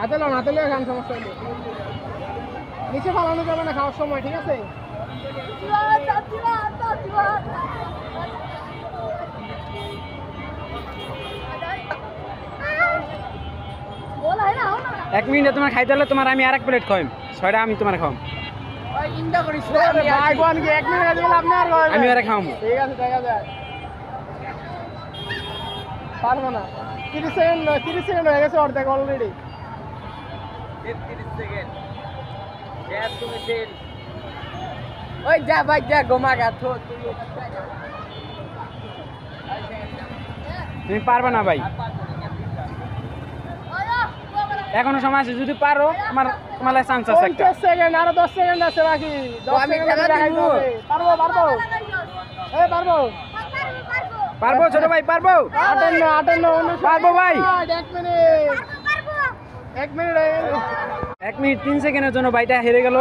হাতে লো খান, সমস্যা নেই। নিচে ফালানো যাবে না খাওয়ার সময়, ঠিক আছে? এক মিনিটে তোমার খাইতে হলে তোমার আমি আর এক প্লেট খাইম, 6টা আমি তোমার খাওয়াম। ভাইগোয়ান কি 1 মিনিট দিলে আপনি আর খাওয়াবেন? আমি আরে খাওয়াবো। ঠিক আছে, দেখা যায়। পারবো না। 30 সেকেন্ড হয়ে গেছে অর্ধেক অলরেডি। 30 সেকেন্ড গ্যাস তুমি তেল ওই যা ভাই যা গোমা গাথো তুমি পারবে না ভাই, এখনো সময় আছে, যদি পারো তোমার চান্স আছে একটা। 50 সেকেন্ড, আরো 10 সেকেন্ড আছে বাকি। 10 সেকেন্ড দেখাইতে হবে। পারবো পারবো ছোট ভাই, পারবো 58 পারবো ভাই। 1 মিনিট 1 মিনিট 1 মিনিট 3 সেকেন্ডের জন্য ভাইটা হেরে গেল।